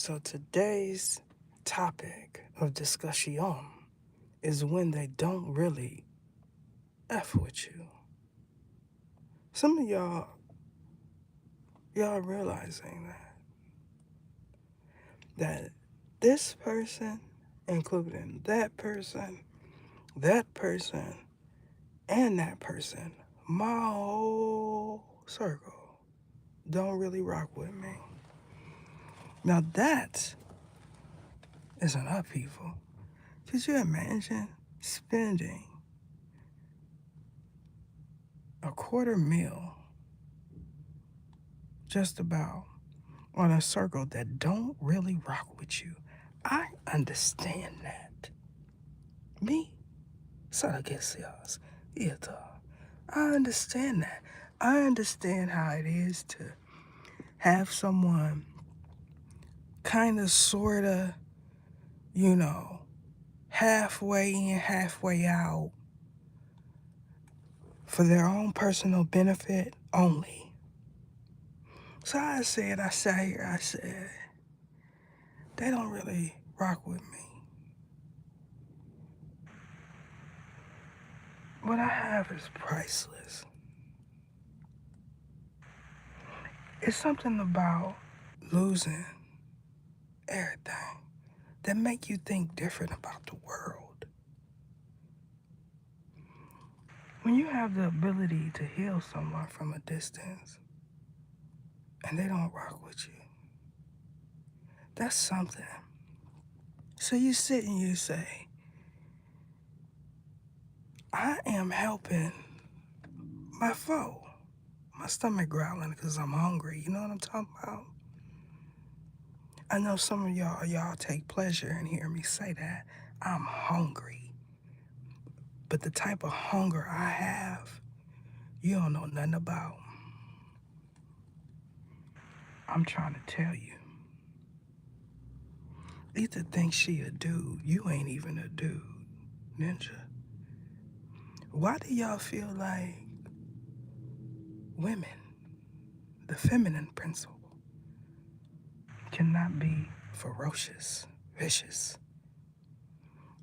So today's topic of discussion is when they don't really F with you. Some of y'all realizing that this person, including that person, and that person, my whole circle, don't really rock with me. Now that is an upheaval. Could you imagine spending a quarter meal just about on a circle that don't really rock with you? I understand that. Me, Saragesias, Ita. I understand that. I understand how it is to have someone kind of, sort of, halfway in, halfway out for their own personal benefit only. So I said, they don't really rock with me. What I have is priceless. It's something about losing everything that make you think different about the world. When you have the ability to heal someone from a distance and they don't rock with you, that's something. So you sit and you say, I am helping my foe. My stomach growling because I'm hungry. You know what I'm talking about? I know some of y'all take pleasure in hearing me say that. I'm hungry. But the type of hunger I have, you don't know nothing about. I'm trying to tell you. Ether thinks she a dude. You ain't even a dude, Ninja. Why do y'all feel like women, the feminine principle, cannot be ferocious, vicious?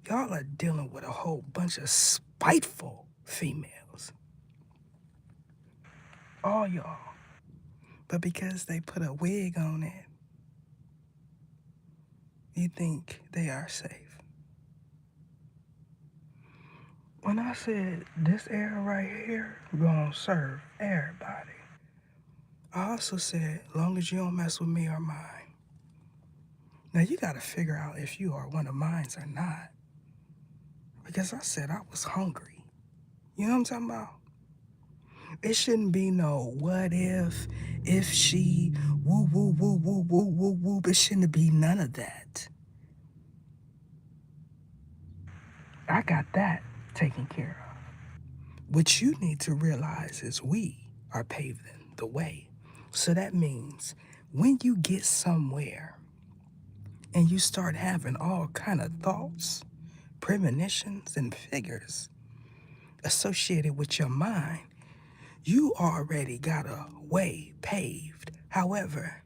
Y'all are dealing with a whole bunch of spiteful females. All y'all. But because they put a wig on it, you think they are safe. When I said this era right here gonna serve everybody, I also said, long as you don't mess with me or mine. Now you gotta figure out if you are one of mine or not. Because I said I was hungry. You know what I'm talking about? It shouldn't be no what if she, woo, woo, woo, woo, woo, woo, woo. It shouldn't be none of that. I got that taken care of. What you need to realize is we are paving the way. So that means when you get somewhere and you start having all kind of thoughts, premonitions, and figures associated with your mind, you already got a way paved. However,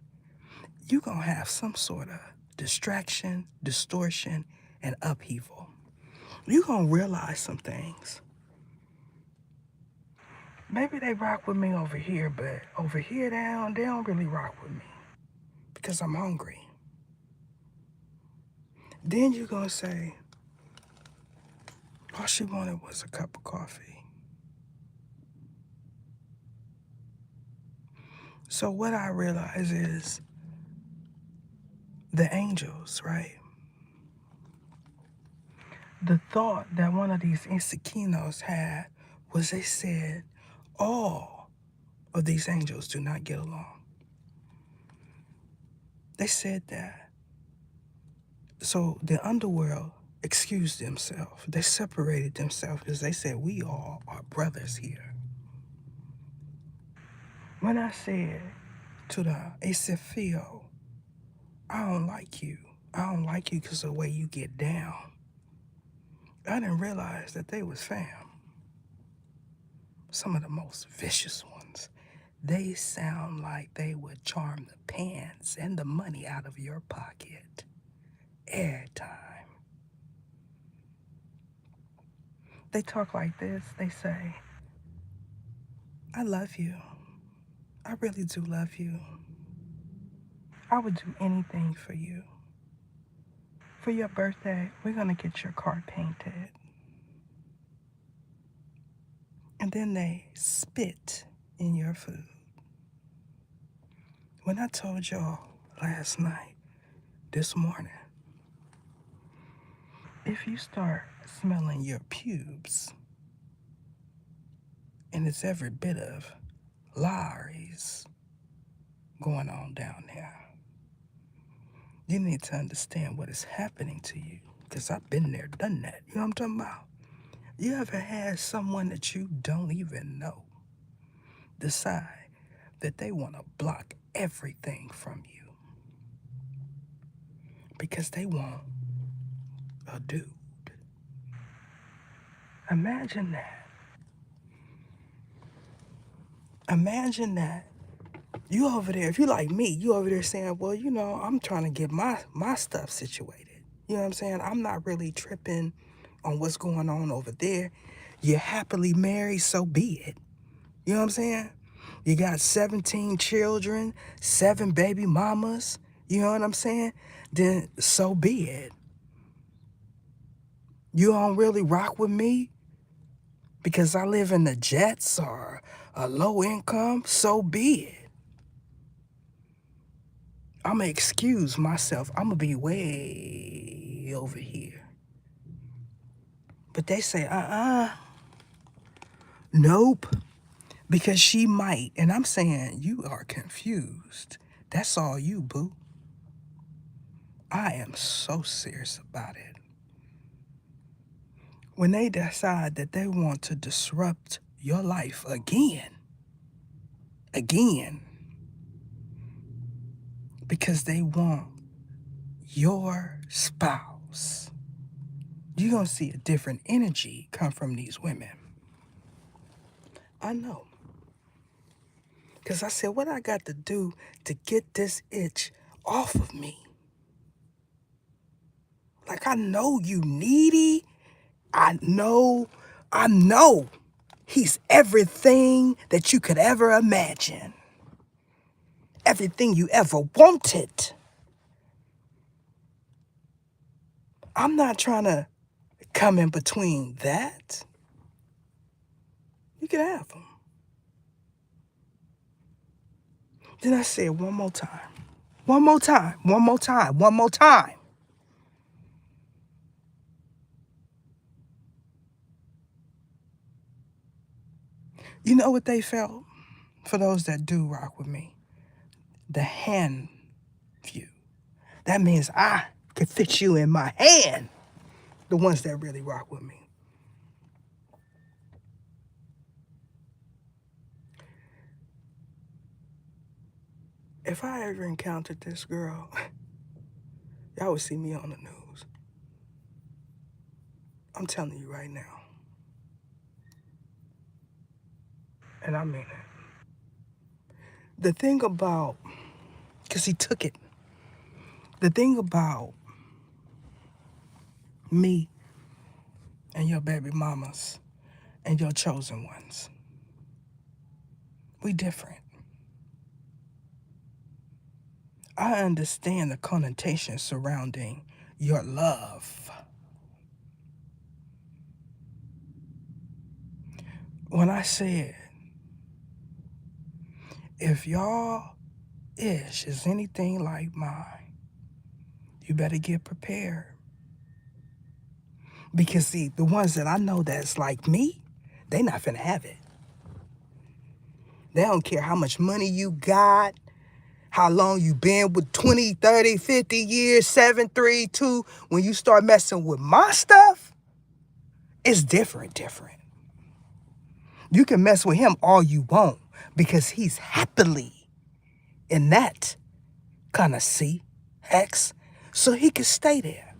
you're going to have some sort of distraction, distortion, and upheaval. You're going to realize some things. Maybe they rock with me over here, but over here they don't really rock with me because I'm hungry. Then you're going to say, all she wanted was a cup of coffee. So what I realize is the angels, right? The thought that one of these Insikinos had was they said all of these angels do not get along. They said that. So the underworld excused themselves. They separated themselves because they said we all are brothers here. When I said to the Asifio, I don't like you. I don't like you because of the way you get down. I didn't realize that they was fam. Some of the most vicious ones. they sound like they would charm the pants and the money out of your pocket every time. They talk like this. They say, I love you. I really do love you. I would do anything for you. For your birthday, we're going to get your car painted. And then they spit in your food. When I told y'all last night, this morning, if you start smelling your pubes, and it's every bit of lies going on down there, you need to understand what is happening to you. Because I've been there, done that. You know what I'm talking about? You ever had someone that you don't even know decide that they want to block everything from you because they want a dude? Imagine that. Imagine that. You over there, if you like me, you over there saying, well, you know, I'm trying to get my stuff situated. You know what I'm saying? I'm not really tripping on what's going on over there. You're happily married, so be it. You know what I'm saying? You got 17 children, 7 baby mamas. You know what I'm saying? Then so be it. You don't really rock with me because I live in the jets or a low income, so be it. I'm going to excuse myself. I'm going to be way over here. But they say, nope, because she might. And I'm saying, you are confused. That's all you, boo. I am so serious about it. When they decide that they want to disrupt your life again, because they want your spouse, you're going to see a different energy come from these women. I know. Because I said, what I got to do to get this itch off of me? Like, I know you needy. I know he's everything that you could ever imagine. Everything you ever wanted. I'm not trying to come in between that. You can have him. Then I said one more time. One more time. One more time. One more time. You know what they felt? For those that do rock with me. The hand view. That means I can fit you in my hand. The ones that really rock with me. If I ever encountered this girl, y'all would see me on the news. I'm telling you right now. And I mean it. The thing about, because he took it. The thing about me and your baby mamas and your chosen ones, we different. I understand the connotation surrounding your love. When I said, if y'all ish is anything like mine, you better get prepared. Because see, the ones that I know that's like me, they not finna have it. They don't care how much money you got, how long you been with 20, 30, 50 years, 7, 3, 2. When you start messing with my stuff, it's different. You can mess with him all you want because he's happily in that kind of hex, so he can stay there.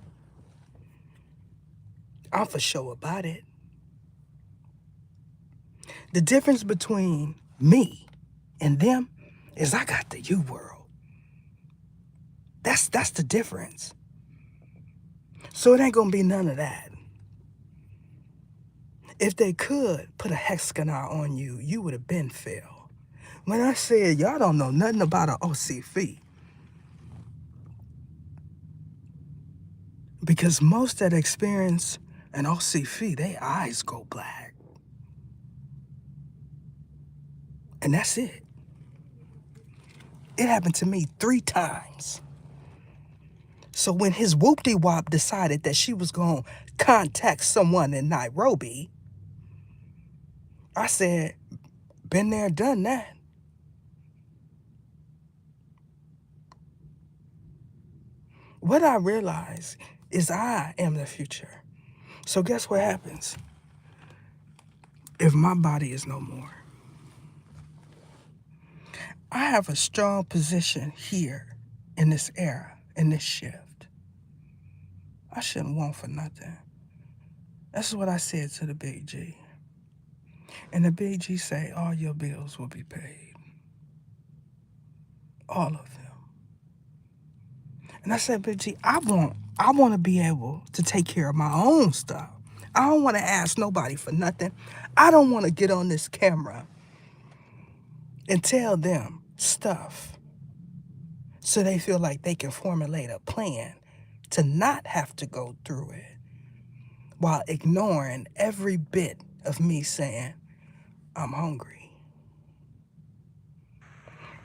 I'm for sure about it. The difference between me And them is I got the you world. That's the difference. So it ain't gonna be none of that. If they could put a hexagon on you, you would have been failed. When I said y'all don't know nothing about an OCV, because most that experience an OCV, their eyes go black. And that's it. It happened to me 3 times. So when his whoop-de-wop decided that she was going to contact someone in Nairobi, I said, been there, done that. What I realized is I am the future. So guess what happens? If my body is no more, I have a strong position here in this era, in this shift. I shouldn't want for nothing. That's what I said to the Big G. And the Big G say, all your bills will be paid. All of them. And I said, Big G, I want to be able to take care of my own stuff. I don't want to ask nobody for nothing. I don't want to get on this camera and tell them stuff so they feel like they can formulate a plan to not have to go through it while ignoring every bit of me saying, I'm hungry.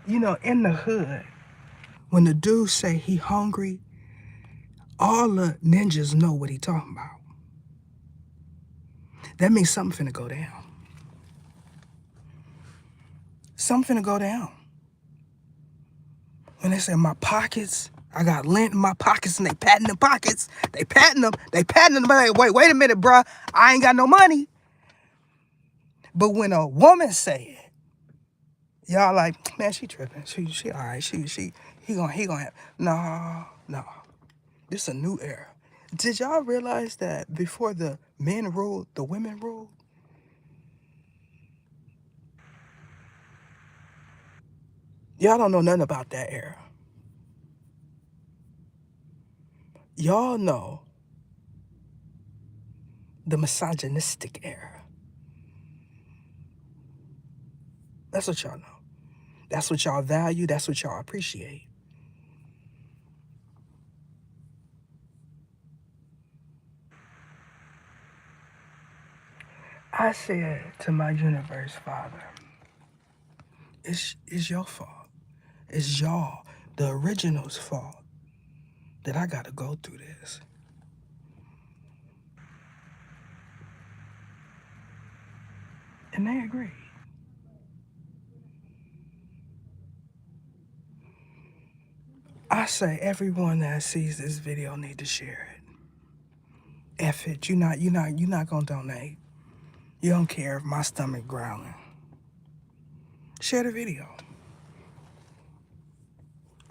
You know, in the hood, when the dude say he hungry, all the ninjas know what he talking about. That means something finna go down. Something finna go down. When they say my pockets, I got lint in my pockets and they patting the pockets. They patting them. But wait a minute, bruh. I ain't got no money. But when a woman say it, y'all like, man, she tripping. She all right. He gonna have. No. This is a new era. Did y'all realize that before the men ruled, the women ruled? Y'all don't know nothing about that era. Y'all know the misogynistic era. That's what y'all know. That's what y'all value. That's what y'all appreciate. I said to my universe, Father, it's your fault. It's y'all, the original's fault, that I gotta go through this. And they agreed. I say everyone that sees this video need to share it. F it, you're not gonna donate. You don't care if my stomach growling. Share the video.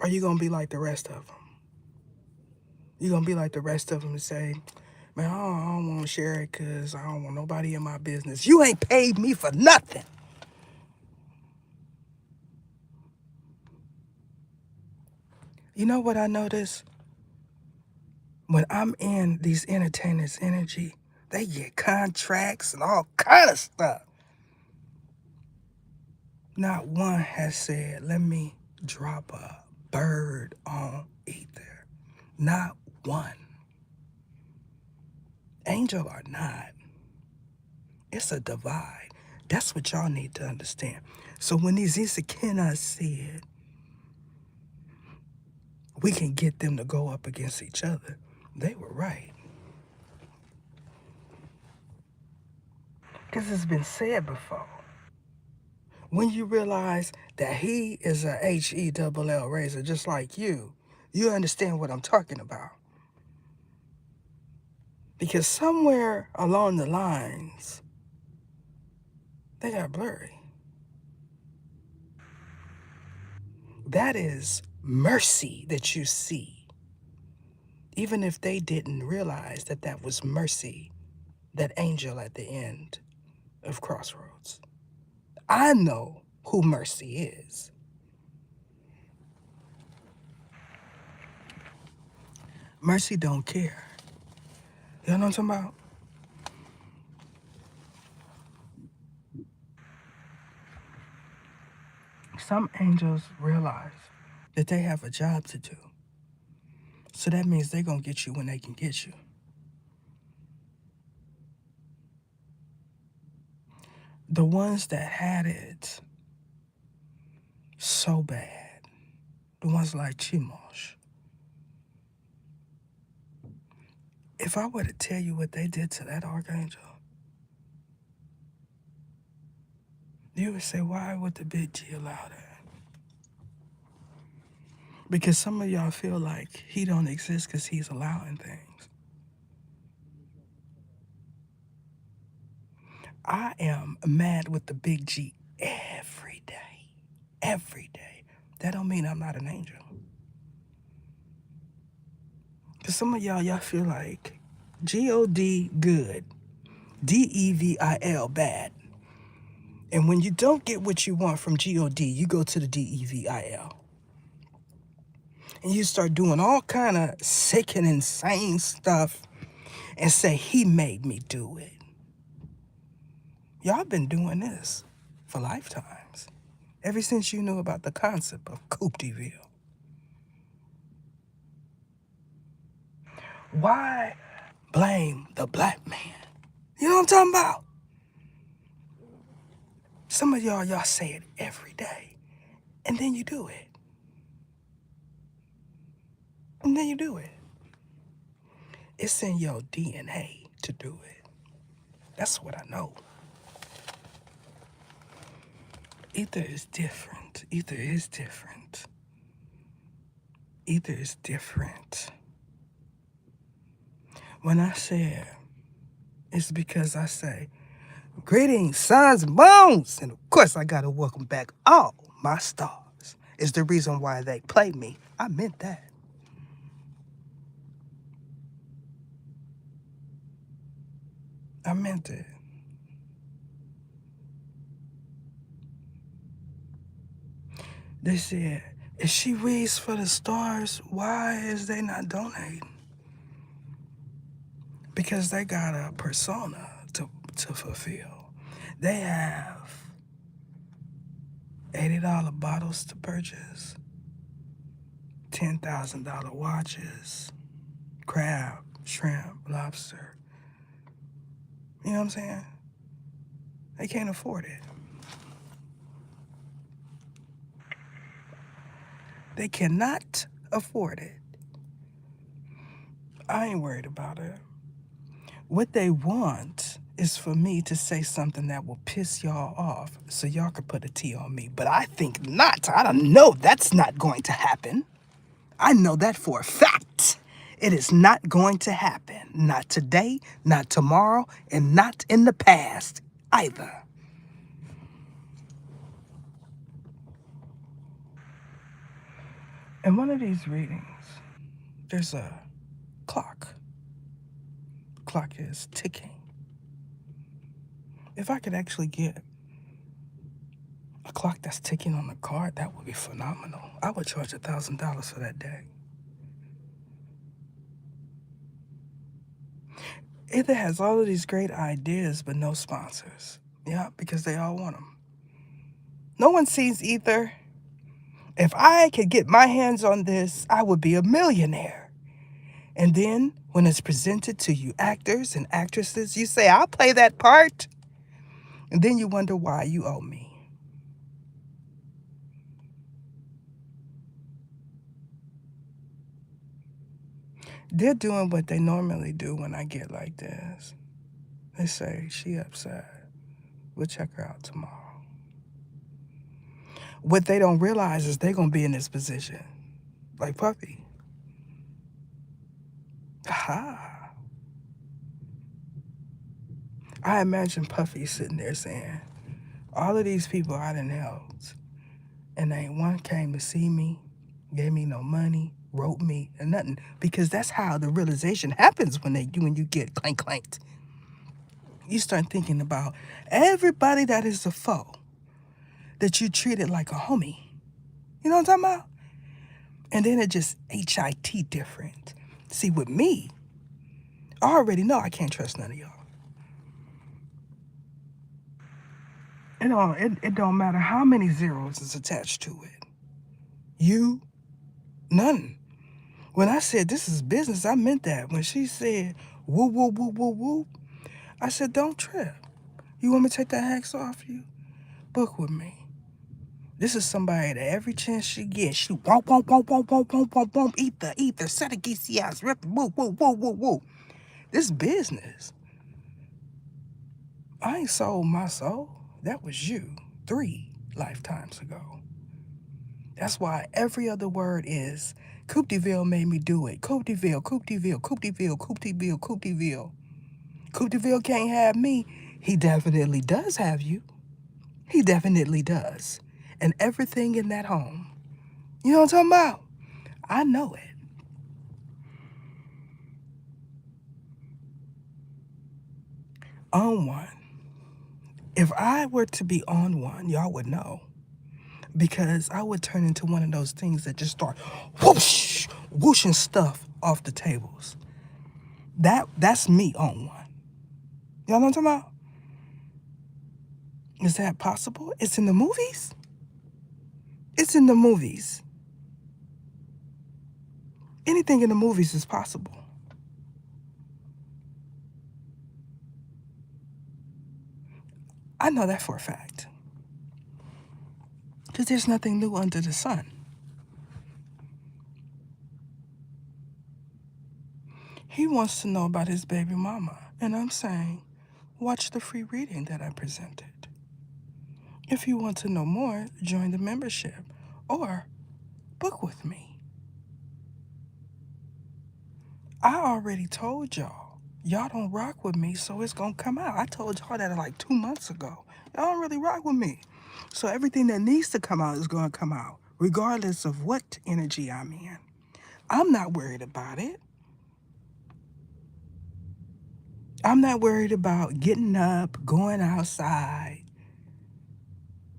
Or you gonna be like the rest of them. You gonna be like the rest of them and say, man, I don't want to share it because I don't want nobody in my business. You ain't paid me for nothing. You know what I notice? When I'm in these entertainers' energy, they get contracts and all kind of stuff. Not one has said, let me drop a bird on ether. Not one. Angel or not, it's a divide. That's what y'all need to understand. So when these Isakinas said, we can get them to go up against each other, they were right. Because it's been said before. When you realize that he is a HELL raiser just like you understand what I'm talking about. Because somewhere along the lines, they got blurry. That is mercy that you see. Even if they didn't realize that that was mercy, that angel at the end of Crossroads. I know who mercy is. Mercy don't care. You know what I'm talking about? Some angels realize that they have a job to do. So that means they're going to get you when they can get you. The ones that had it so bad, the ones like Chimosh, if I were to tell you what they did to that archangel, you would say, why would the big G allow that? Because some of y'all feel like he don't exist because he's allowing things. I am mad with the big G every day. Every day. That don't mean I'm not an angel. Because some of y'all feel like G-O-D good, D-E-V-I-L bad. And when you don't get what you want from G-O-D, you go to the D-E-V-I-L. And you start doing all kind of sick and insane stuff and say, he made me do it. Y'all been doing this for lifetimes. Ever since you knew about the concept of Coupe de Ville. Why blame the black man? You know what I'm talking about? Some of y'all say it every day. And then you do it. And then you do it. It's in your DNA to do it. That's what I know. Ether is different. Ether is different. Ether is different. When I say it, it's because I say, greetings, sons and bones. And of course, I got to welcome back all my stars. It's the reason why they play me. I meant that. I meant it. They said, if she reads for the stars, why is they not donating? Because they got a persona to fulfill. They have $80 bottles to purchase, $10,000 watches, crab, shrimp, lobster. You know what I'm saying? They can't afford it. They cannot afford it. I ain't worried about it. What they want is for me to say something that will piss y'all off so y'all can put a T on me. But I think not. I don't know. That's not going to happen. I know that for a fact. It is not going to happen. Not today, not tomorrow, and not in the past either. In one of these readings, there's a clock. The clock is ticking. If I could actually get a clock that's ticking on the card, that would be phenomenal. I would charge $1,000 for that day. Ether has all of these great ideas, but no sponsors. Yeah, because they all want them. No one sees Ether. If I could get my hands on this, I would be a millionaire. And then, when it's presented to you actors and actresses, you say, I'll play that part. And then you wonder why you owe me. They're doing what they normally do when I get like this. They say, she upset. We'll check her out tomorrow. What they don't realize is they're going to be in this position. Like Puffy. Aha. I imagine Puffy sitting there saying, all of these people I done helped, and ain't one came to see me, gave me no money, wrote me, and nothing. Because that's how the realization happens when you get clanked. You start thinking about everybody that is a foe. that you treated like a homie. You know what I'm talking about? And then it just HIT different. See, with me, I already know I can't trust none of y'all. It don't matter how many zeros is attached to it. You, none. When I said this is business, I meant that. When she said woo, woo, woo, woo, woo, I said don't trip. You want me to take that hex off you? Book with me. This is somebody that every chance she gets, she won't, ether, set a GCS, rip, woo, woo, woo, woo, woo. This business. I ain't sold my soul. That was you 3 lifetimes ago. That's why every other word is Coupe de Ville made me do it. Coupe de Ville, Coupe de Ville, Coupe de Ville, Coupe de Ville, Coupe de Ville. Coupe de Ville can't have me. He definitely does have you. He definitely does. And everything in that home. You know what I'm talking about? I know it. On one. If I were to be on one, y'all would know. Because I would turn into one of those things that just start whoosh, whooshing stuff off the tables. That's me on one. Y'all know what I'm talking about? Is that possible? It's in the movies. It's in the movies. Anything in the movies is possible. I know that for a fact. Because there's nothing new under the sun. He wants to know about his baby mama. And I'm saying, watch the free reading that I presented. If you want to know more, join the membership or book with me. I already told y'all. Y'all don't rock with me, so it's going to come out. I told y'all that like 2 months ago. Y'all don't really rock with me. So everything that needs to come out is going to come out, regardless of what energy I'm in. I'm not worried about it. I'm not worried about getting up, going outside,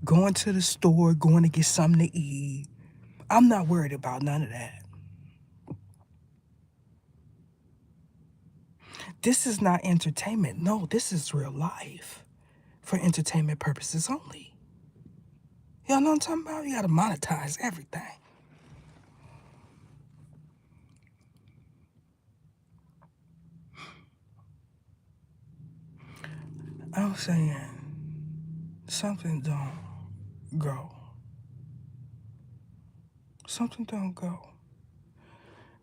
going to the store, going to get something to eat. I'm not worried about none of that. This is not entertainment. No, this is real life for entertainment purposes only. Y'all know what I'm talking about? You gotta monetize everything. I'm saying something don't go. Something don't go.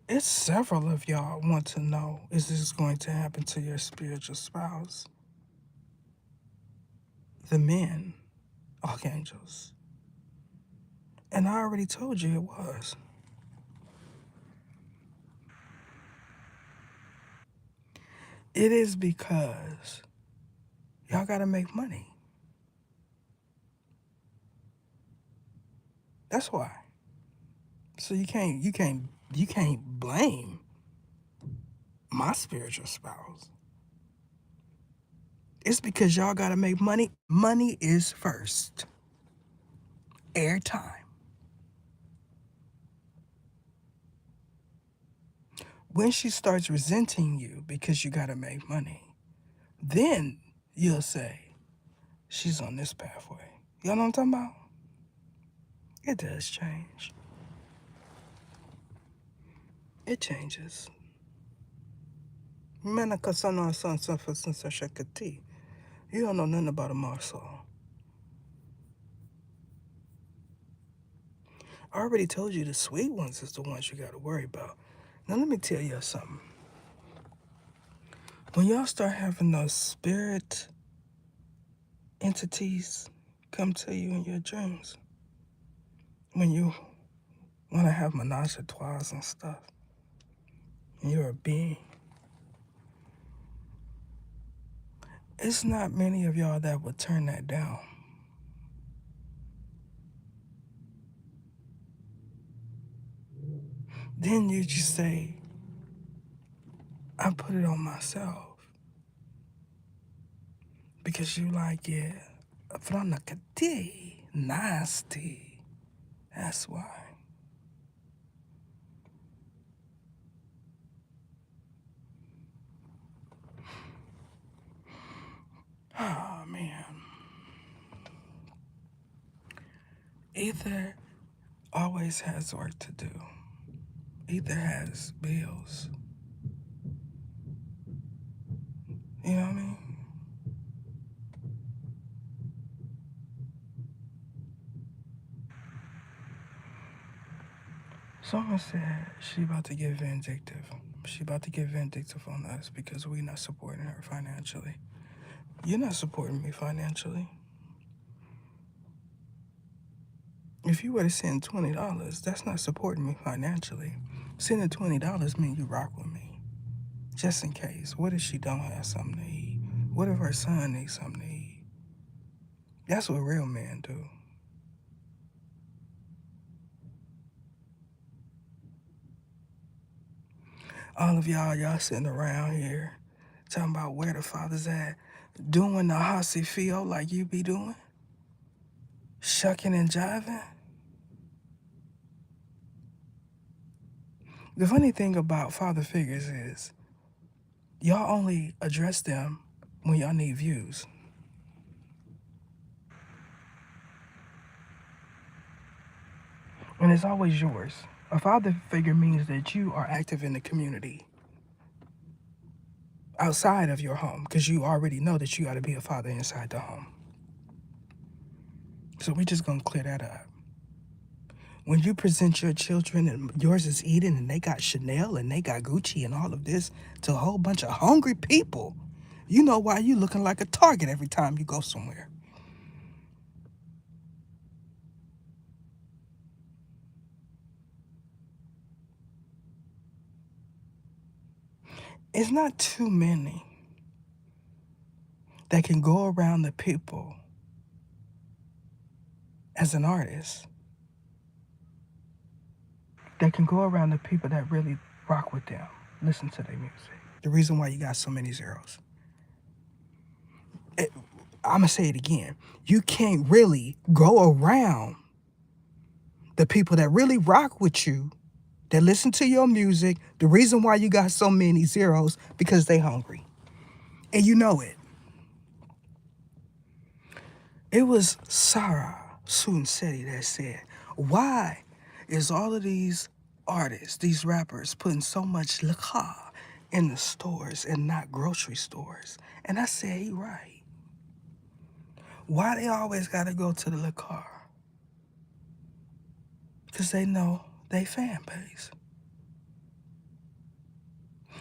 It's several of y'all want to know, is this going to happen to your spiritual spouse? The men, archangels. And I already told you it was. It is because y'all gotta make money. That's why. So you can't blame my spiritual spouse. It's because y'all gotta make money. Money is first. Airtime. When she starts resenting you because you gotta make money, then you'll say, she's on this pathway. Y'all know what I'm talking about? It does change. It changes. You don't know nothing about a Marcel. I already told you the sweet ones is the ones you gotta worry about. Now let me tell you something. When y'all start having those spirit entities come to you in your dreams, when you want to have menage a trois and stuff, and you're a being, it's not many of y'all that would turn that down. Then you just say, I put it on myself. Because you like it from the kati. nasty. That's why. Oh, man. Ether always has work to do. Ether has bills. You know what I mean? Someone said she about to get vindictive. She about to get vindictive on us because we not supporting her financially. You're not supporting me financially. If you were to send $20, that's not supporting me financially. Sending $20 means you rock with me. Just in case. What if she don't have something to eat? What if her son needs something to eat? That's what real men do. All of y'all sitting around here talking about where the father's at, doing the hossy feel like you be doing, shucking and jiving. The funny thing about father figures is y'all only address them when y'all need views. And it's always yours. A father figure means that you are active in the community outside of your home because you already know that you got to be a father inside the home. So we just gonna clear that up. When you present your children and yours is Eden and they got Chanel and they got Gucci and all of this to a whole bunch of hungry people, you know why you looking like a target every time you go somewhere. It's not too many that can go around the people as an artist, that can go around the people that really rock with them, listen to their music. The reason why you got so many zeros. I'm going to say it again. You can't really go around the people that really rock with you, that listen to your music. The reason why you got so many zeros, because they hungry. And you know it. It was Sarah Sunseti that said, why is all of these artists, these rappers, putting so much liquor in the stores and not grocery stores? And I said, he right. Why they always got to go to the liquor? Because they know they fan base.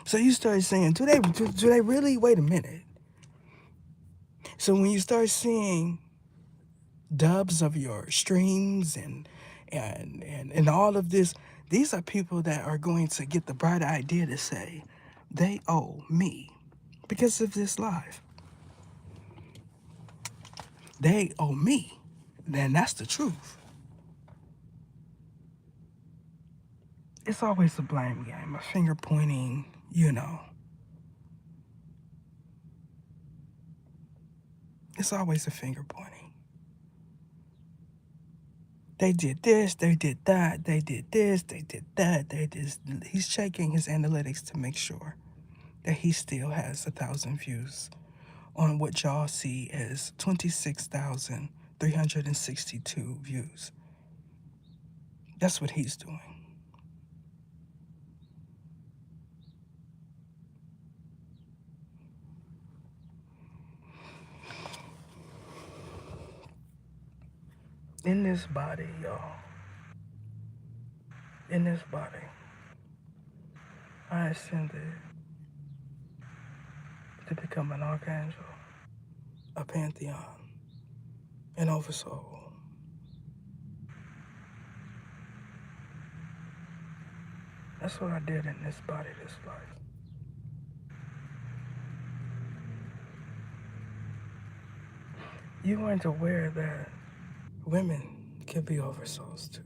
So you start saying, do they really? Wait a minute. So when you start seeing dubs of your streams and all of this, these are people that are going to get the bright idea to say, they owe me because of this live. They owe me. Then that's the truth. It's always a blame game, a finger pointing, you know. It's always a finger pointing. They did this, they did that, they did this, they did that, they did. He's checking his analytics to make sure that he still has 1,000 views on what y'all see as 26,362 views. That's what he's doing. In this body, y'all, in this body, I ascended to become an archangel, a pantheon, an oversoul. That's what I did in this body, this life. You weren't aware that women can be oversouls too.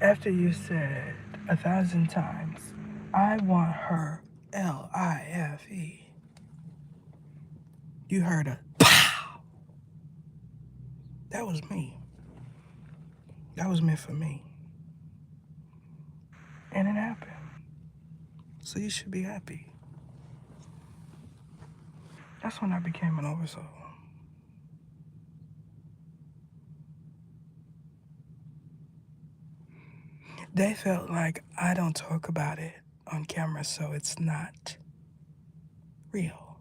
After you said 1,000 times, I want her LIFE, you heard a pow. That was me. That was meant for me. And it happened. So you should be happy. That's when I became an oversoul. They felt like I don't talk about it on camera, so it's not real.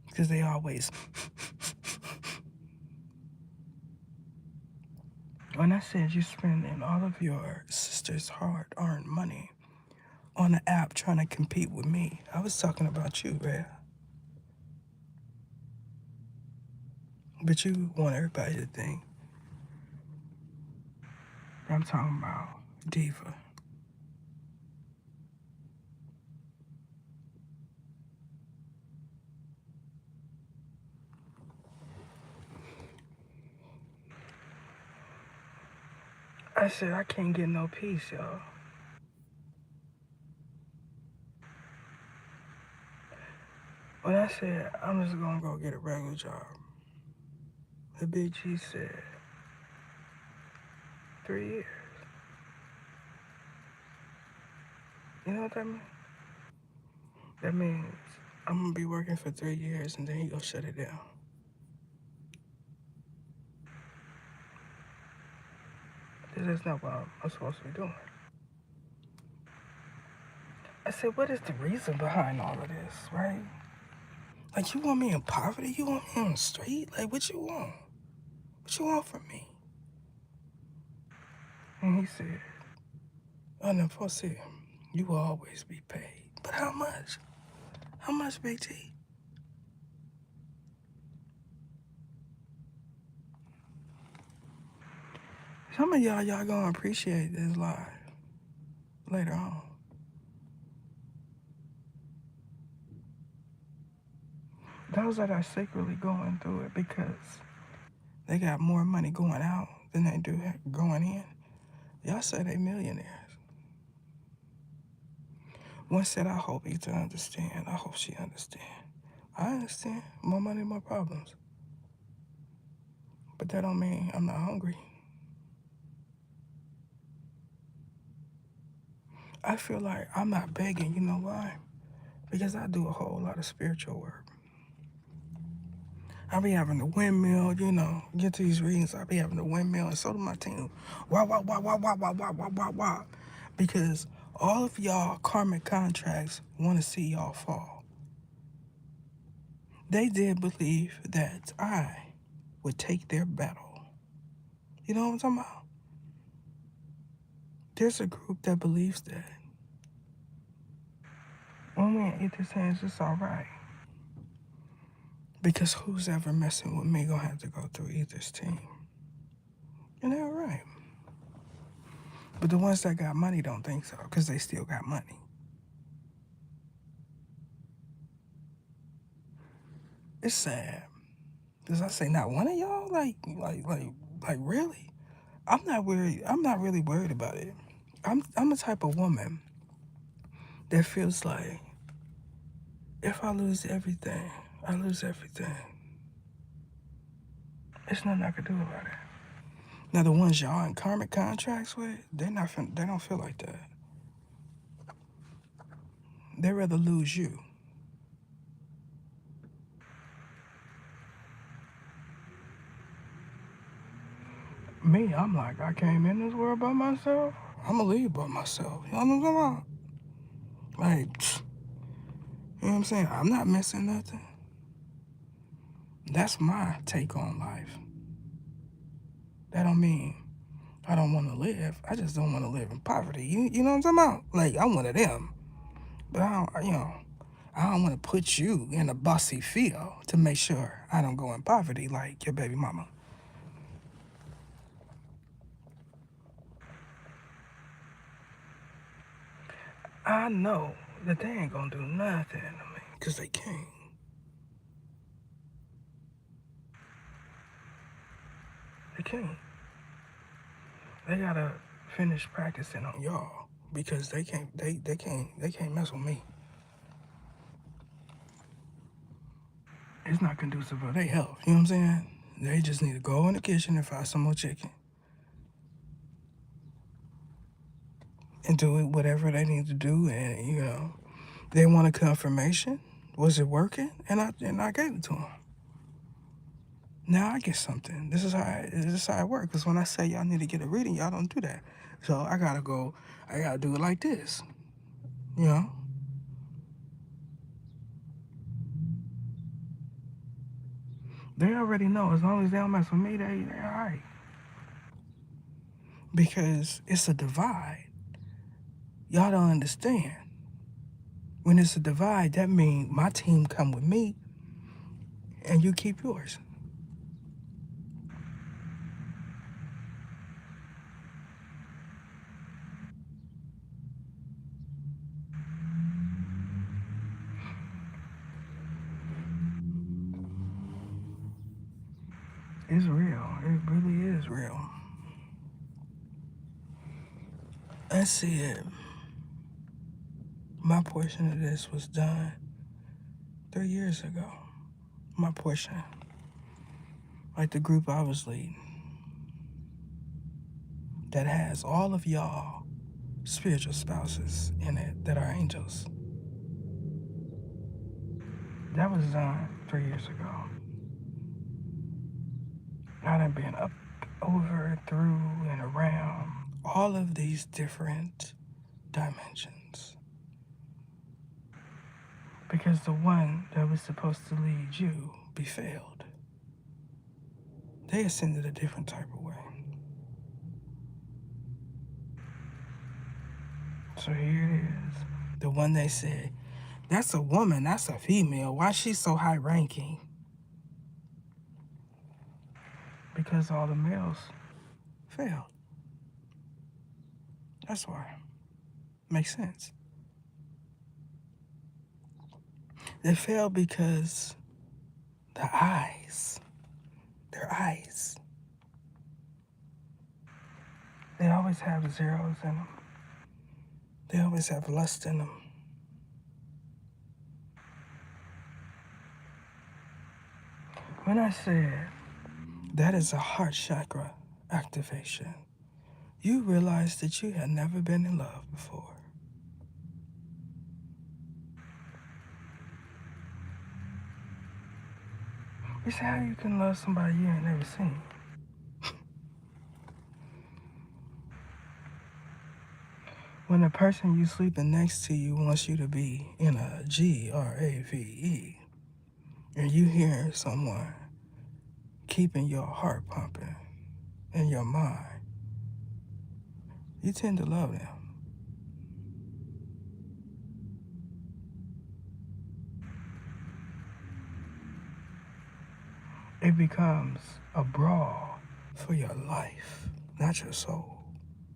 Because they always. When I said you're spending all of your sister's hard-earned money on an app trying to compete with me, I was talking about you, Rhea. But you want everybody to think I'm talking about Diva. I said I can't get no peace, y'all. When I said I'm just gonna go get a regular job, the Big G said 3 years. You know what that means? That means I'm gonna be working for 3 years and then he gonna shut it down. This is not what I'm supposed to be doing. I said, what is the reason behind all of this, right? Like, you want me in poverty? You want me on the street? Like, what you want? What you want from me? And he said, oh, no, Fosse, you will always be paid. But how much? How much, Big T? Some of y'all gonna appreciate this live later on. Those that are secretly going through it because they got more money going out than they do going in. Y'all say they millionaires. One said, I hope you to understand. I hope she understand. I understand. More money, more problems. But that don't mean I'm not hungry. I feel like I'm not begging. You know why? Because I do a whole lot of spiritual work. I be having the windmill, get to these readings. I be having the windmill, and so do my team. Wah, wah, wah, wah, wah, wah, wah, wah, wah, wah. Because all of y'all karmic contracts want to see y'all fall. They did believe that I would take their battle. You know what I'm talking about? There's a group that believes that when we in Ether's hands, it's all right. Because who's ever messing with me gonna have to go through Ether's team. And they're right. But the ones that got money don't think so, because they still got money. It's sad. Because I say, not one of y'all? Like, really? I'm not worried. I'm not really worried about it. I'm the type of woman that feels like if I lose everything, I lose everything. There's nothing I can do about it. Now the ones y'all in karmic contracts with, they don't feel like that. They'd rather lose you. Me, I'm like, I came in this world by myself. I'm gonna leave by myself. You know what I'm talking about? Like, you know what I'm saying? I'm not missing nothing. That's my take on life. That don't mean I don't want to live. I just don't want to live in poverty. You know what I'm talking about? Like, I'm one of them. But I don't want to put you in a bossy field to make sure I don't go in poverty like your baby mama. I know that they ain't gonna do nothing to me, because they can't. They can't. They gotta finish practicing on y'all because they can't mess with me. It's not conducive for their health. You know what I'm saying? They just need to go in the kitchen and fry some more chicken and do it whatever they need to do. And they want a confirmation. Was it working? And I gave it to them. Now I get something. This is how it works. Because when I say y'all need to get a reading, y'all don't do that. So I gotta do it like this. They already know. As long as they don't mess with me, they're all right. Because it's a divide. Y'all don't understand. When it's a divide, that means my team come with me and you keep yours. It's real. It really is real. I see it. My portion of this was done 3 years ago. My portion. Like the group I was leading. That has all of y'all spiritual spouses in it that are angels. That was done 3 years ago. I done been up, over, through, and around all of these different dimensions. Because the one that was supposed to lead you failed. They ascended a different type of way. So here it is. The one they said, that's a woman, that's a female. Why is she so high ranking? Because all the males failed. That's why. Makes sense. They failed because their eyes, they always have zeros in them. They always have lust in them. When I said that is a heart chakra activation, you realize that you had never been in love before. You see how you can love somebody you ain't never seen. When the person you sleeping next to you wants you to be in a GRAVE, and you hear someone keeping your heart pumping in your mind, you tend to love them. It becomes a brawl for your life, not your soul,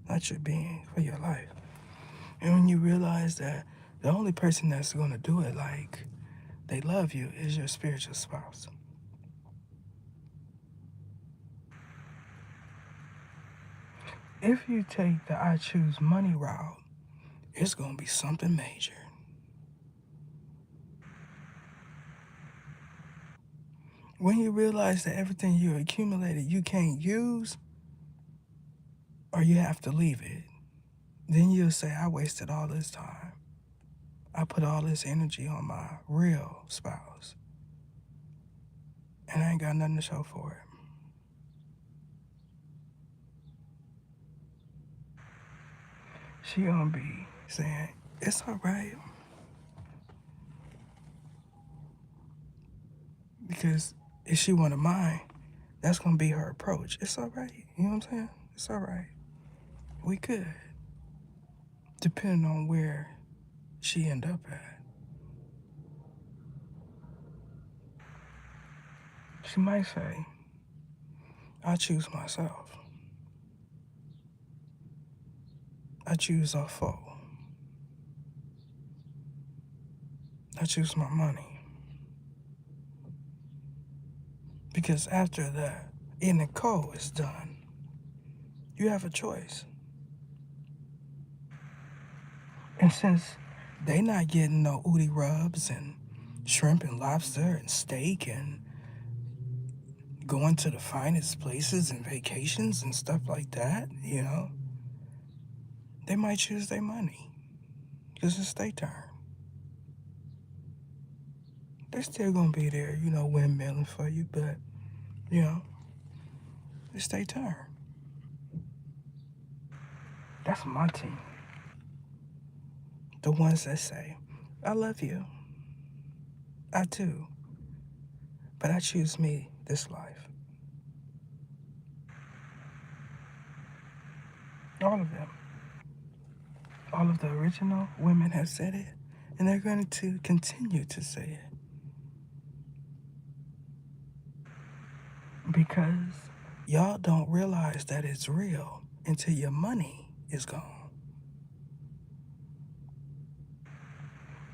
not your being, for your life. And when you realize that the only person that's going to do it like they love you is your spiritual spouse. If you take the I choose money route, it's going to be something major. When you realize that everything you accumulated you can't use, or you have to leave it, then you'll say, I wasted all this time. I put all this energy on my real spouse, and I ain't got nothing to show for it. She gonna be saying, it's all right. Because if she one of mine, that's gonna be her approach. It's all right. You know what I'm saying? It's all right. We could. Depending on where she end up at. She might say, I choose myself. I choose our foe. I choose my money. Because after that, in the code is done, you have a choice. And since they not getting no ooty rubs and shrimp and lobster and steak and going to the finest places and vacations and stuff like that, they might choose their money because it's their turn. They're still going to be there, windmilling for you, but, it's their turn. That's my team. The ones that say, I love you. I do. But I choose me this life. All of them. All of the original women have said it, and they're going to continue to say it. Because y'all don't realize that it's real until your money is gone.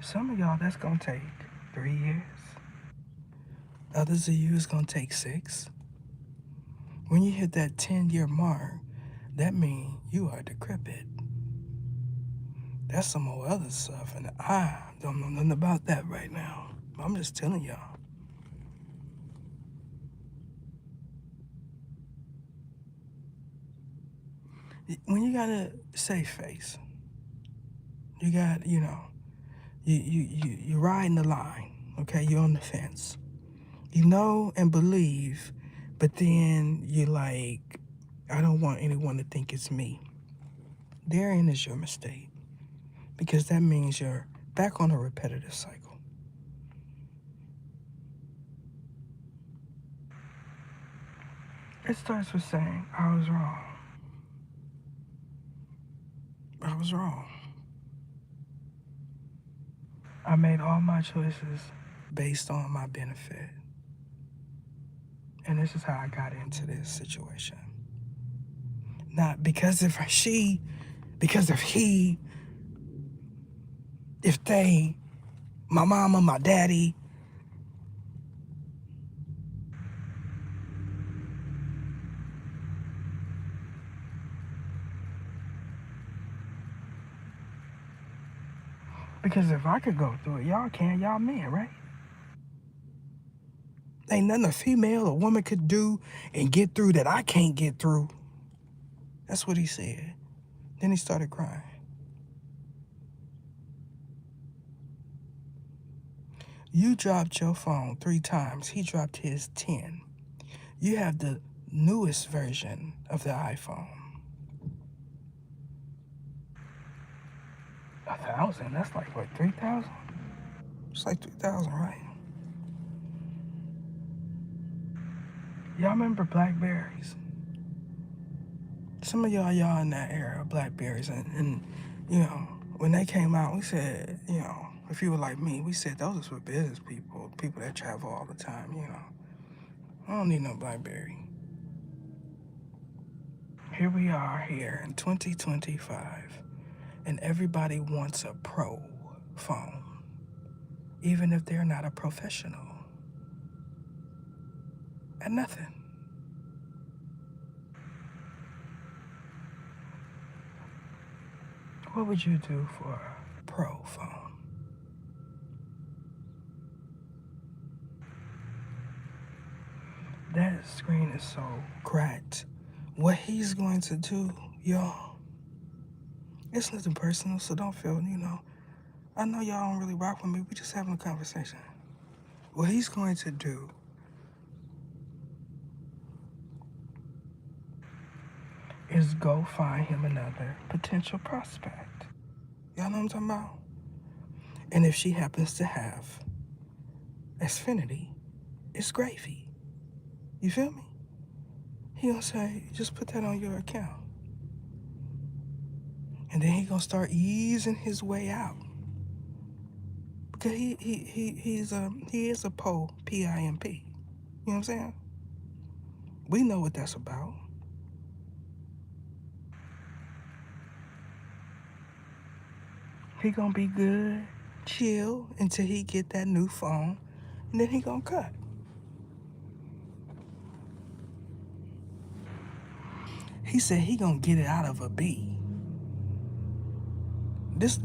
Some of y'all, that's going to take 3 years. Others of you, it's going to take 6. When you hit that 10-year mark, that means you are decrepit. That's some more other stuff, and I don't know nothing about that right now. I'm just telling y'all. When you got a safe face, you got, you're riding the line, okay? You're on the fence. You know and believe, but then you're like, I don't want anyone to think it's me. Therein is your mistake, because that means you're back on a repetitive cycle. It starts with saying, I was wrong. I was wrong. I made all my choices based on my benefit. And this is how I got into this situation. Not because of she, because of he, if they, my mama, my daddy. Because if I could go through it, y'all can, y'all men, right? Ain't nothing a female or woman could do and get through that I can't get through. That's what he said. Then he started crying. You dropped your phone 3 times. He dropped his 10. You have the newest version of the iPhone. 1,000? That's like, what, 3,000? It's like 3,000, right? Y'all remember Blackberries? Some of y'all in that era of Blackberries. And when they came out, we said, if you were like me, we said those are for business people that travel all the time, I don't need no Blackberry. Here we are here in 2025, and everybody wants a pro phone, even if they're not a professional. And nothing. What would you do for a pro phone? That screen is so cracked. What he's going to do, y'all, it's nothing personal, so don't feel, I know y'all don't really rock with me. We just having a conversation. What he's going to do is go find him another potential prospect. Y'all know what I'm talking about? And if she happens to have Xfinity, it's gravy. You feel me? He gonna say, just put that on your account. And then he gonna start easing his way out. Because he is a POE, PIMP. You know what I'm saying? We know what that's about. He gonna be good, chill until he get that new phone, and then he gonna cut. He said he gonna get it out of a B. This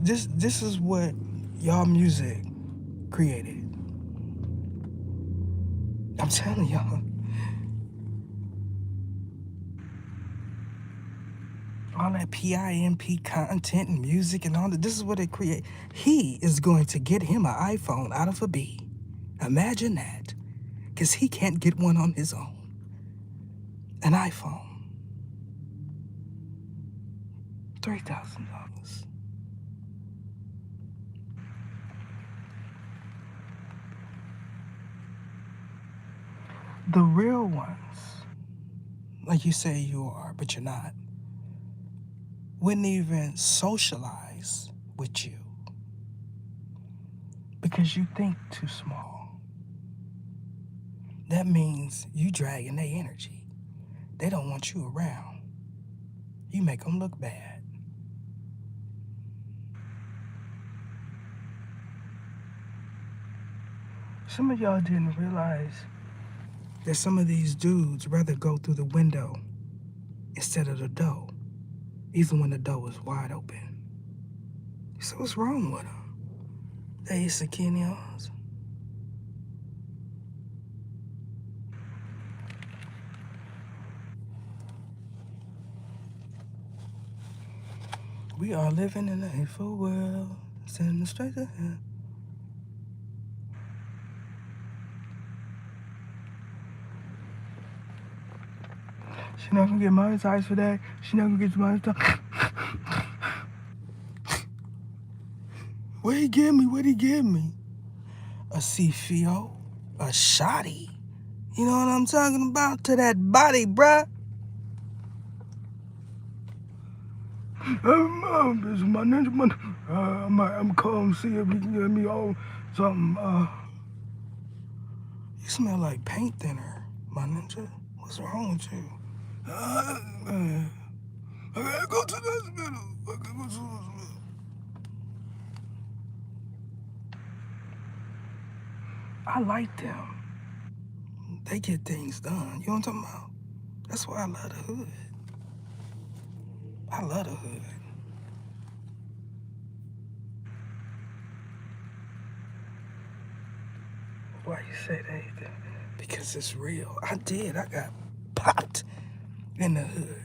is what y'all music created. I'm telling y'all. all that PIMP content and music and all that. This is what it create. He is going to get him an iPhone out of a bee. Imagine that. Because he can't get one on his own. An iPhone. $3,000. The real ones, like you say you are, but you're not, wouldn't even socialize with you because you think too small. That means you dragging their energy. They don't want you around. You make them look bad. Some of y'all didn't realize that some of these dudes rather go through the window instead of the door, even when the door is wide open. So what's wrong with them? They insecurities. We are living in a hateful world. Send straight ahead. She not gonna get monetized for that. She not gonna get monetized. What he give me? What he give me? A CFO? A shotty? You know what I'm talking about? To that body, bruh. This is my ninja man. I'm calling to see if you can get me all something. You smell like paint thinner, my ninja. What's wrong with you? I gotta go to the hospital. I gotta go to the hospital. I like them. They get things done. You know what I'm talking about? That's why I love the hood. I love the hood. Why you say that? Because it's real. I got popped in the hood.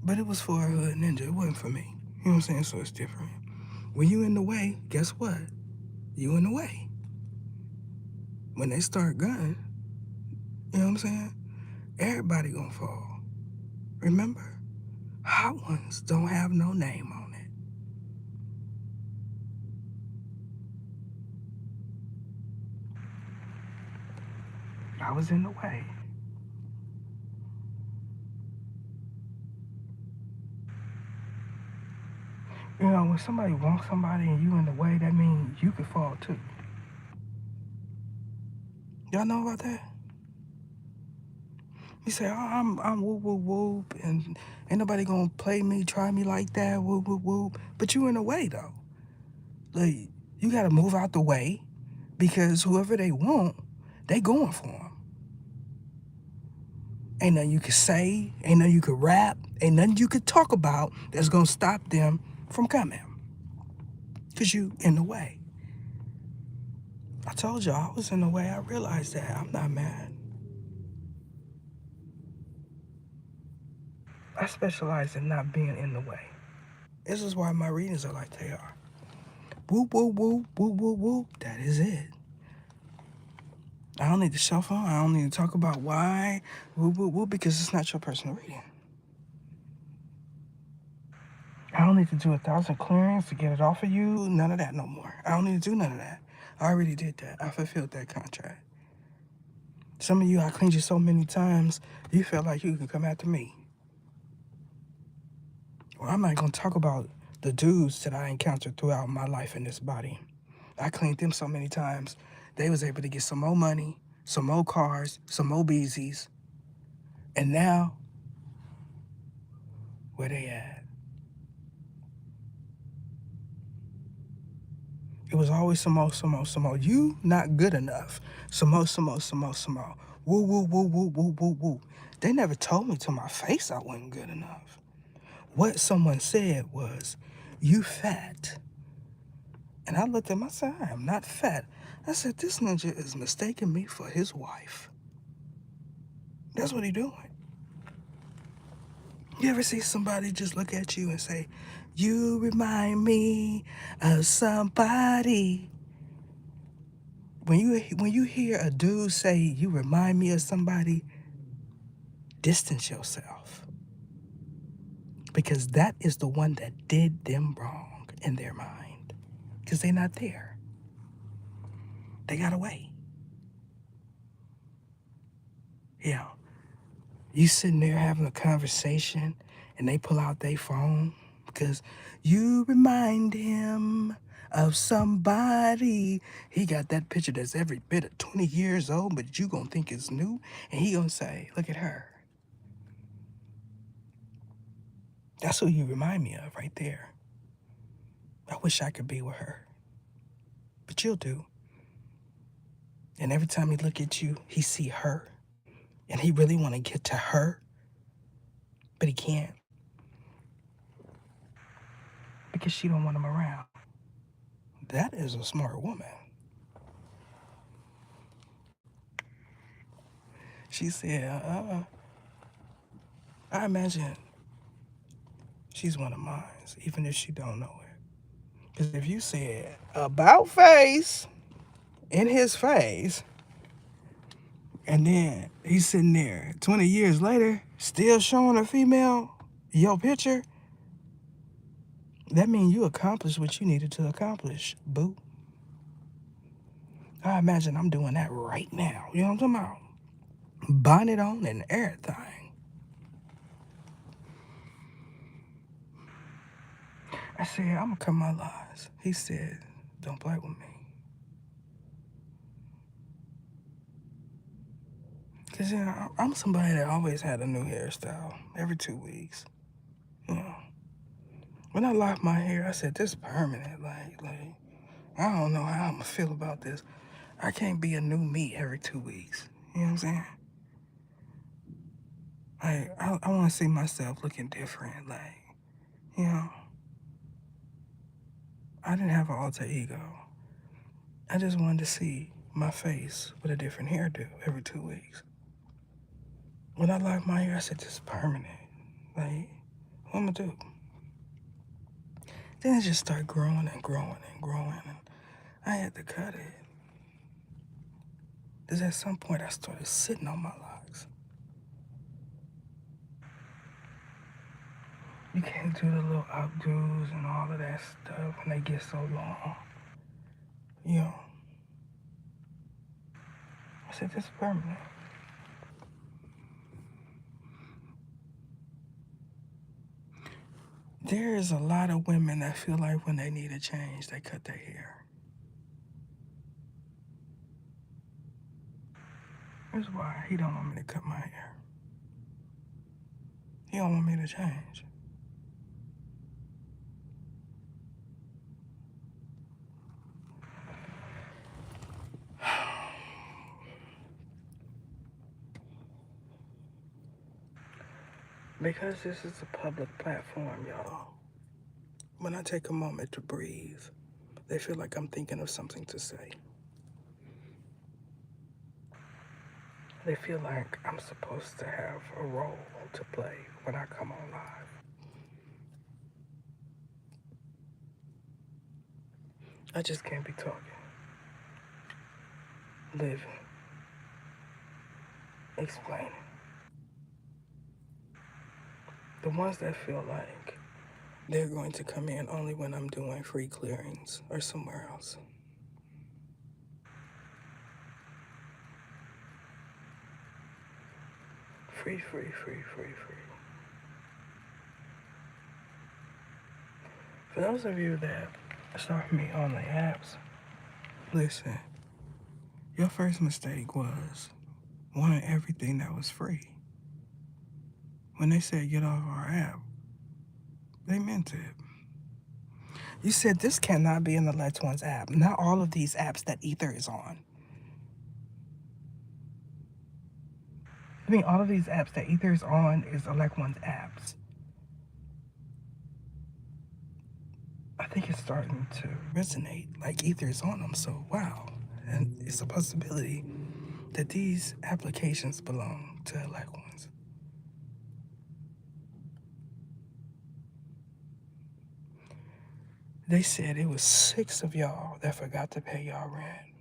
But it was for a hood ninja. It wasn't for me. You know what I'm saying? So it's different. When you in the way, guess what? You in the way. When they start gunning, you know what I'm saying? Everybody gonna fall. Remember? Hot ones don't have no name on it. I was in the way. You know, when somebody wants somebody and you in the way, that means you could fall too. Y'all know about that? You say, oh, I'm whoop whoop whoop, and ain't nobody gonna play me, try me like that, whoop whoop whoop. But you in the way though. Like, you gotta move out the way because whoever they want, they going for them. Ain't nothing you could say, ain't nothing you could rap, ain't nothing you could talk about that's gonna stop them from coming. Cause you in the way. I told y'all I was in the way. I realized that. I'm not mad. I specialize in not being in the way. This is why my readings are like they are. Whoop, whoop, whoop, whoop, whoop, whoop. That is it. I don't need to shuffle. I don't need to talk about why, whoop, whoop, whoop, because it's not your personal reading. I don't need to do 1,000 clearings to get it off of you. None of that no more. I don't need to do none of that. I already did that. I fulfilled that contract. Some of you, I cleaned you so many times, you felt like you could come after me. Well, I'm not going to talk about the dudes that I encountered throughout my life in this body. I cleaned them so many times, they was able to get some more money, some more cars, some more beezies. And now, where they at? It was always some more, some more, some more. You not good enough. Some more, some more, some more, some more. Woo, woo, woo, woo, woo, woo, woo. They never told me to my face I wasn't good enough. What someone said was, you fat. And I looked at myself, I am not fat. I said, this ninja is mistaking me for his wife. That's what he doing. You ever see somebody just look at you and say, "You remind me of somebody"? When you hear a dude say, "You remind me of somebody," distance yourself, because that is the one that did them wrong in their mind, because they're not there. They got away. Yeah. You sitting there having a conversation and they pull out their phone because you remind him of somebody. He got that picture that's every bit of 20 years old, but you gonna think it's new, and he gonna say, "Look at her." That's who you remind me of right there. I wish I could be with her, but you'll do. And every time he look at you, he see her, and he really want to get to her, but he can't because she don't want him around. That is a smart woman. She said, I imagine she's one of mine, even if she don't know it. Because if you said about face in his face, and then he's sitting there 20 years later, still showing a female your picture, that means you accomplished what you needed to accomplish, boo. I imagine I'm doing that right now. You know what I'm talking about? Bonnet on and everything. I said, I'm gonna cut my lines. He said, don't play with me. Because, you know, I'm somebody that always had a new hairstyle every 2 weeks. You know, when I locked my hair, I said, this is permanent. Like, I don't know how I'm going to feel about this. I can't be a new me every 2 weeks. You know what I'm saying? I want to see myself looking different. Like, you know, I didn't have an alter ego. I just wanted to see my face with a different hairdo every 2 weeks. When I locked my hair, I said, this is permanent. Like, what am I going to do? Then it just started growing and growing and growing, and I had to cut it. Because at some point I started sitting on my locks. You can't do the little updos and all of that stuff when they get so long. You know, I said, this is permanent. There is a lot of women that feel like when they need a change, they cut their hair. That's why he don't want me to cut my hair. He don't want me to change. Because this is a public platform, y'all. When I take a moment to breathe, they feel like I'm thinking of something to say. They feel like I'm supposed to have a role to play when I come on live. I just can't be talking, living, explaining. The ones that feel like they're going to come in only when I'm doing free clearings or somewhere else. Free. For those of you that start me on the apps, listen, your first mistake was wanting everything that was free. When they said get off our app, they meant it. You said this cannot be in the Let's One's app. Not all of these apps that Ether is on. I mean, all of these apps that Ether is on is Elect One's apps. I think it's starting to resonate like Ether is on them. So, wow. And it's a possibility that these applications belong to Elect Ones. They said it was 6 of y'all that forgot to pay y'all rent.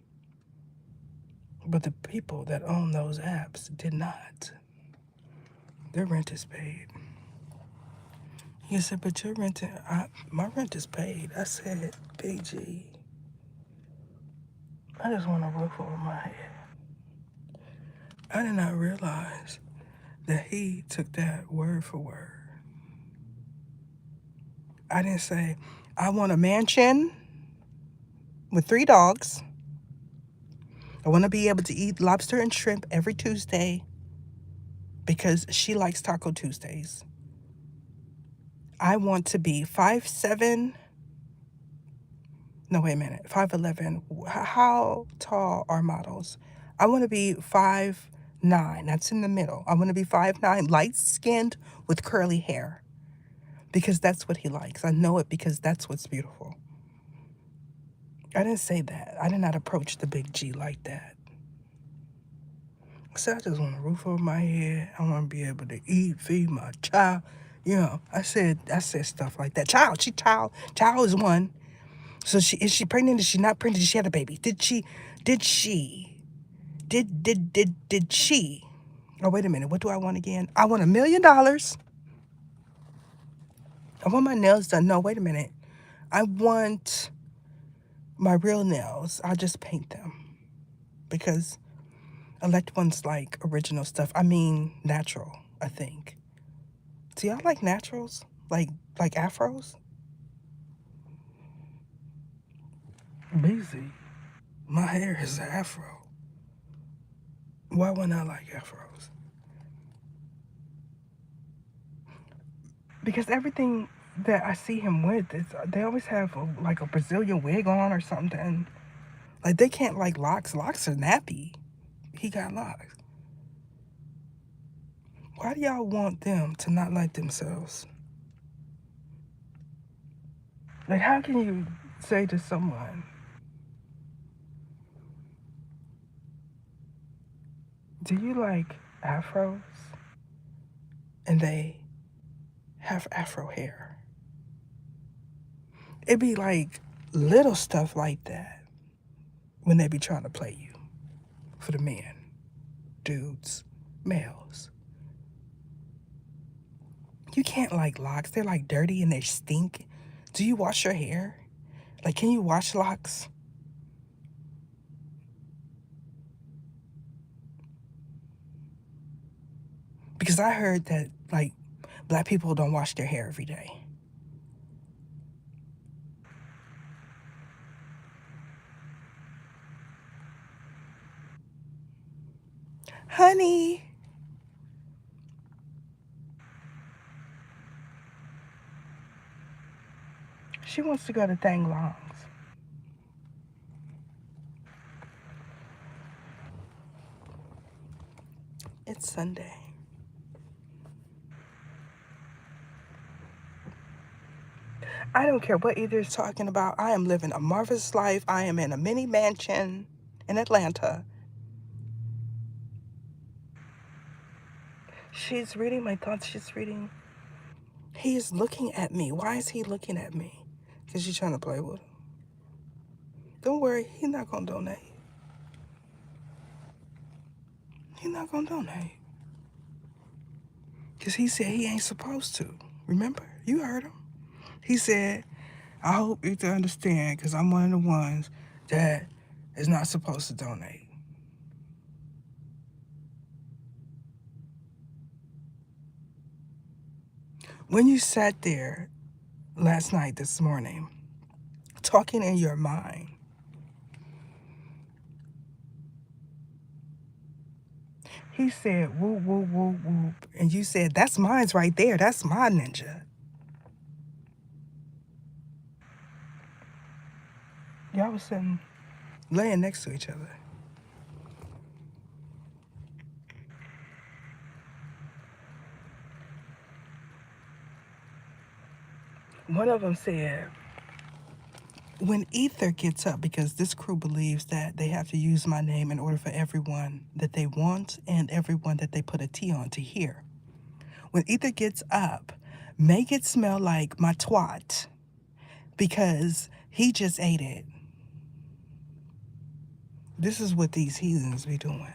But the people that own those apps did not. Their rent is paid. He said, but your rent, my rent is paid. I said, Big G, I just want a roof over my head. I did not realize that he took that word for word. I didn't say, I want a mansion with 3 dogs. I want to be able to eat lobster and shrimp every Tuesday because she likes Taco Tuesdays. I want to be 5'7". No, wait a minute. 5'11". How tall are models? I want to be 5'9". That's in the middle. I want to be 5'9", light skinned with curly hair because that's what he likes. I know it because that's what's beautiful. I didn't say that. I did not approach the Big G like that. I said, I just want a roof over my head. I want to be able to eat, feed my child. You know, I said stuff like that. Child is one. So is she pregnant? Is she not pregnant? Did she have a baby? Did she? Oh, wait a minute. What do I want again? I want $1 million. I want my nails done. No, wait a minute. I want my real nails. I'll just paint them because I like ones like original stuff. I mean, natural, I think. Do y'all like naturals? Like afros? Busy. My hair is an afro. Why wouldn't I like afros? Because everything that I see him with, they always have like a Brazilian wig on or something. Like they can't like locks. Locks are nappy. He got locks. Why do y'all want them to not like themselves? Like how can you say to someone, do you like afros? And they have afro hair. It'd be like little stuff like that when they be trying to play you for the men, dudes, males. You can't like locks. They're like dirty and they stink. Do you wash your hair? Like, can you wash locks? Because I heard that like black people don't wash their hair every day. Honey, she wants to go to Thang Long's. It's Sunday. I don't care what either is talking about. I am living a marvelous life. I am in a mini mansion in Atlanta. She's reading my thoughts. She's reading. He is looking at me. Why is he looking at me? Because she's trying to play with him. Don't worry. He's not going to donate. He's not going to donate. Because he said he ain't supposed to. Remember? You heard him. He said, I hope you can understand because I'm one of the ones that is not supposed to donate. When you sat there last night, this morning, talking in your mind, he said, whoop, whoop, whoop, whoop. And you said, that's mine's right there. That's my ninja. Y'all was sitting, laying next to each other. One of them said, when Ether gets up, because this crew believes that they have to use my name in order for everyone that they want and everyone that they put a T on to hear. When Ether gets up, make it smell like my twat. because he just ate it. This is what these heathens be doing.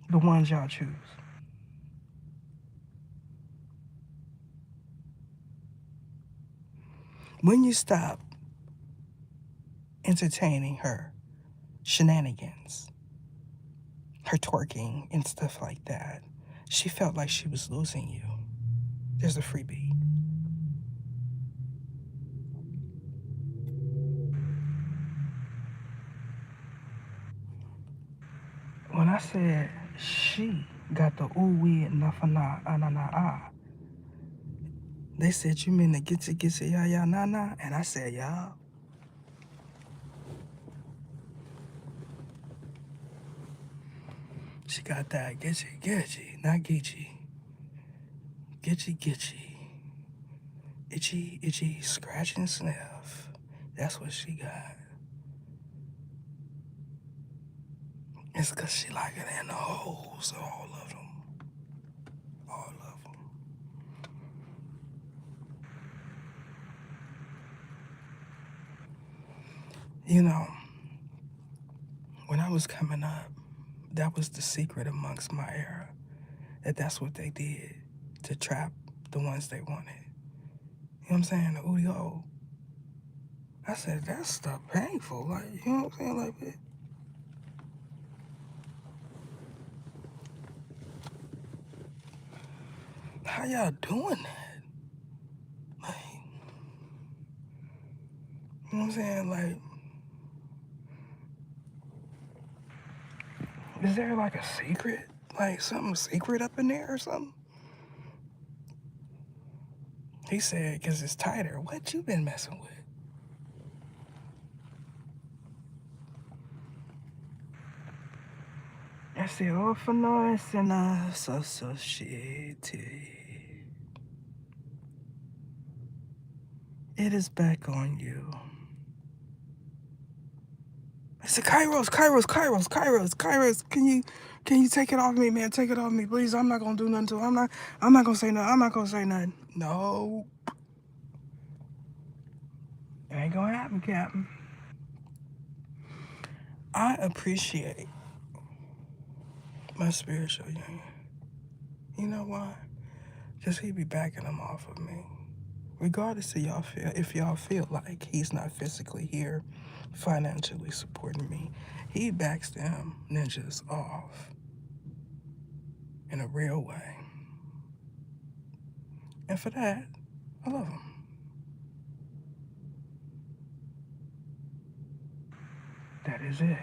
The ones y'all choose. When you stop entertaining her shenanigans, her twerking and stuff like that, she felt like she was losing you. There's a freebie. When I said she got the ooh wee and nafana anana ah, they said, you mean the gitsi ya ya na na? And I said, yeah. She got that gitchy, not gitchy. Gitchy, itchy, scratch and sniff. That's what she got. It's because she like it in the holes, all of them. All of them. You know, when I was coming up, that was the secret amongst my era. That's what they did to trap the ones they wanted. You know what I'm saying? The ooty hole. I said, that stuff painful. Like, you know what I'm saying? Like, how y'all doing that? Like, you know what I'm saying? Like, is there like a secret? Like something secret up in there or something? He said, because it's tighter. What you been messing with? I said, oh, for noise and us associated. It is back on you. I said, Kairos. Can you take it off me, man? Take it off me, please. I'm not gonna do nothing to it. I'm not gonna say nothing. No. It ain't gonna happen, Captain. I appreciate my spiritual union. You know why? Because he be backing them off of me. Regardless of if y'all feel like he's not physically here, financially supporting me, he backs them ninjas off in a real way. And for that, I love him. That is it.